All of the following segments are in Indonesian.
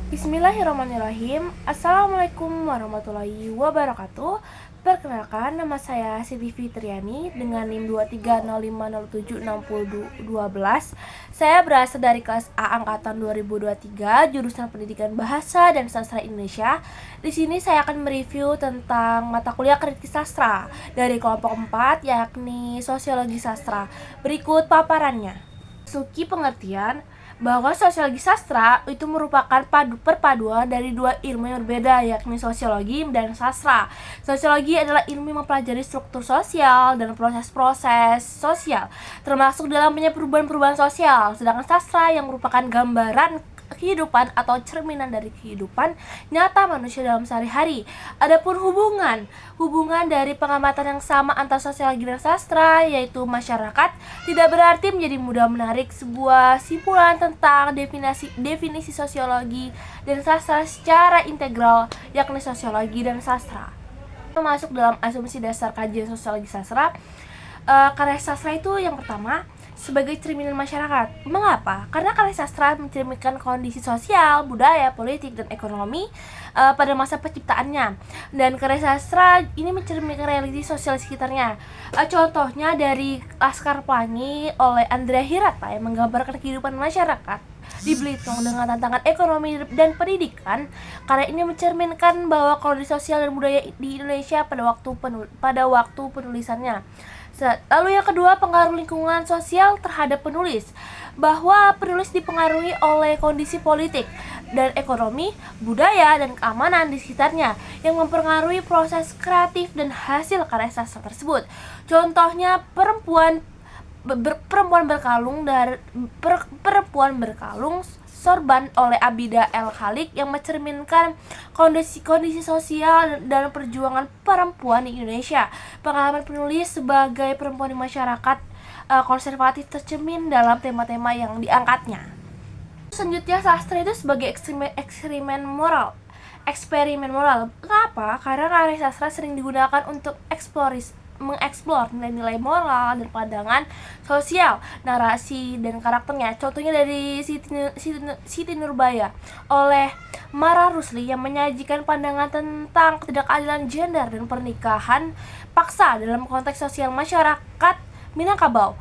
Bismillahirrahmanirrahim. Assalamualaikum warahmatullahi wabarakatuh. Perkenalkan, nama saya Siti Fitriani dengan NIM 230507612. Saya berasal dari kelas A angkatan 2023, jurusan Pendidikan Bahasa dan Sastra Indonesia. Di sini saya akan mereview tentang mata kuliah Kritik Sastra dari kelompok 4, yakni Sosiologi Sastra. Berikut paparannya. Suki pengertian bahwa sosiologi sastra itu merupakan perpaduan dari dua ilmu yang berbeda, yakni sosiologi dan sastra. Sosiologi adalah ilmu yang mempelajari struktur sosial dan proses-proses sosial, termasuk dalamnya perubahan-perubahan sosial. Sedangkan sastra yang merupakan gambaran kehidupan atau cerminan dari kehidupan nyata manusia dalam sehari-hari. Adapun hubungan dari pengamatan yang sama antara sosiologi dan sastra, yaitu masyarakat, tidak berarti menjadi mudah menarik sebuah simpulan tentang definisi sosiologi dan sastra secara integral, yakni sosiologi dan sastra. Masuk dalam asumsi dasar kajian sosiologi sastra, karya sastra itu yang pertama sebagai cerminan masyarakat. Mengapa? Karena karya sastra mencerminkan kondisi sosial, budaya, politik, dan ekonomi pada masa penciptaannya. Dan karya sastra ini mencerminkan realiti sosial sekitarnya. Contohnya dari Laskar Pelangi oleh Andrea Hirata yang menggambarkan kehidupan masyarakat di Belitung dengan tantangan ekonomi dan pendidikan. Karya ini mencerminkan bahwa kondisi sosial dan budaya di Indonesia pada waktu penulisannya. Lalu yang kedua, pengaruh lingkungan sosial terhadap penulis, bahwa penulis dipengaruhi oleh kondisi politik dan ekonomi, budaya, dan keamanan di sekitarnya yang mempengaruhi proses kreatif dan hasil karya sastra tersebut. Contohnya perempuan berkalung Sorban oleh Abida El Khalik yang mencerminkan kondisi sosial dan perjuangan perempuan di Indonesia. Pengalaman penulis sebagai perempuan di masyarakat konservatif tercermin dalam tema-tema yang diangkatnya. Selanjutnya, sastra itu sebagai eksperimen moral. Kenapa? Karena karya sastra sering digunakan untuk mengeksplor nilai-nilai moral dan pandangan sosial, narasi, dan karakternya. Contohnya dari Siti Nurbaya oleh Mara Rusli yang menyajikan pandangan tentang ketidakadilan gender dan pernikahan paksa dalam konteks sosial masyarakat Minangkabau.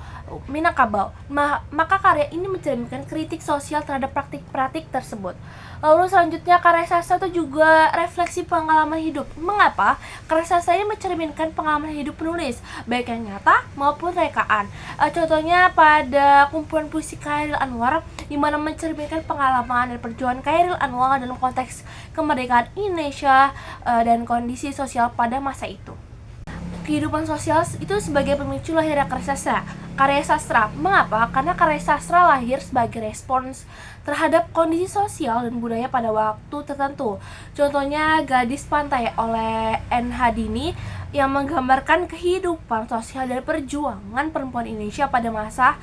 Maka karya ini mencerminkan kritik sosial terhadap praktik-praktik tersebut. Lalu selanjutnya, karya sastra itu juga refleksi pengalaman hidup. Mengapa? Karya sastra ini mencerminkan pengalaman hidup penulis, baik yang nyata maupun rekaan. Contohnya pada kumpulan puisi Chairil Anwar, di mana mencerminkan pengalaman dan perjuangan Chairil Anwar dalam konteks kemerdekaan Indonesia dan kondisi sosial pada masa itu. Kehidupan sosial itu sebagai pemicu lahirnya karya sastra. Mengapa? Karena karya sastra lahir sebagai respons terhadap kondisi sosial dan budaya pada waktu tertentu. Contohnya Gadis Pantai oleh N. Hadini yang menggambarkan kehidupan sosial dan perjuangan perempuan Indonesia pada masa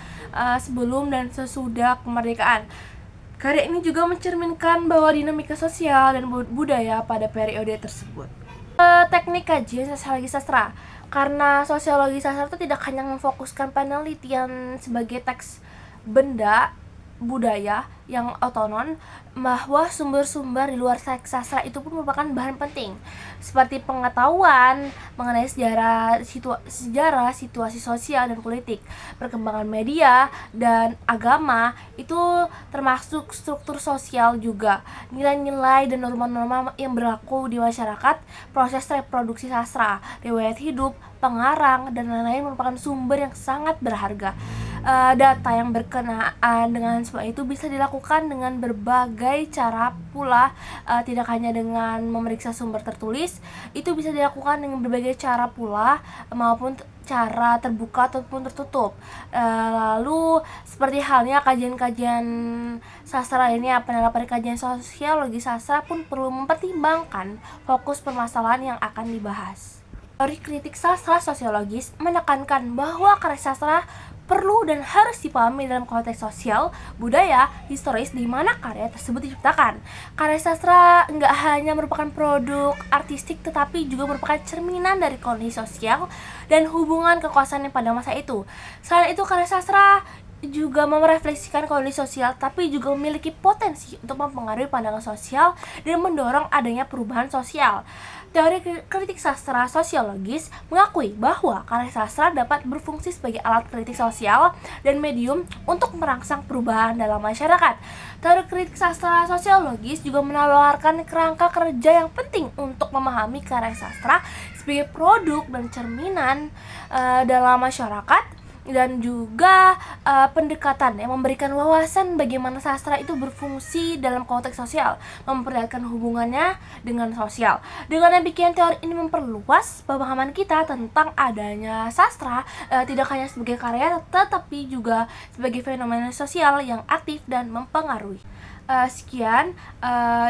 sebelum dan sesudah kemerdekaan. Karya ini juga mencerminkan bahwa dinamika sosial dan budaya pada periode tersebut. Teknik kajian sosiologi sastra. Karena sosiologi sastra itu tidak hanya memfokuskan penelitian sebagai teks benda budaya yang otonom, bahwa sumber-sumber di luar teks sastra itu pun merupakan bahan penting, seperti pengetahuan mengenai sejarah, situasi sosial dan politik, perkembangan media dan agama, itu termasuk struktur sosial juga, nilai-nilai dan norma-norma yang berlaku di masyarakat, proses reproduksi sastra, riwayat hidup, pengarang, dan lain-lain merupakan sumber yang sangat berharga. Data yang berkenaan dengan semua itu bisa dilakukan dengan berbagai cara pula, tidak hanya dengan memeriksa sumber tertulis, itu bisa dilakukan dengan berbagai cara pula, maupun cara terbuka ataupun tertutup. Lalu seperti halnya kajian-kajian sastra lainnya, penerapan kajian sosiologi sastra pun perlu mempertimbangkan fokus permasalahan yang akan dibahas. Teori kritik sastra sosiologis menekankan bahwa karya sastra perlu dan harus dipahami dalam konteks sosial, budaya, historis di mana karya tersebut diciptakan. Karya sastra nggak hanya merupakan produk artistik, tetapi juga merupakan cerminan dari kondisi sosial dan hubungan kekuasaan pada masa itu. Selain itu, karya sastra juga merefleksikan kondisi sosial, tapi juga memiliki potensi untuk mempengaruhi pandangan sosial dan mendorong adanya perubahan sosial. Teori kritik sastra sosiologis mengakui bahwa karya sastra dapat berfungsi sebagai alat kritik sosial dan medium untuk merangsang perubahan dalam masyarakat. Teori kritik sastra sosiologis juga menawarkan kerangka kerja yang penting untuk memahami karya sastra sebagai produk dan cerminan dalam masyarakat, dan juga pendekatan yang memberikan wawasan bagaimana sastra itu berfungsi dalam konteks sosial, memperlihatkan hubungannya dengan sosial. Dengan demikian, teori ini memperluas pemahaman kita tentang adanya sastra tidak hanya sebagai karya, tetapi juga sebagai fenomena sosial yang aktif dan mempengaruhi. Sekian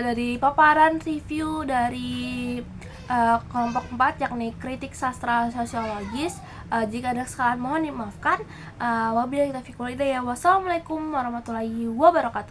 dari paparan review dari kelompok 4, yakni kritik sastra sosiologis. Jika ada kesalahan mohon dimaafkan. Wabillahi taufiq wal hidayah. Wassalamualaikum warahmatullahi wabarakatuh.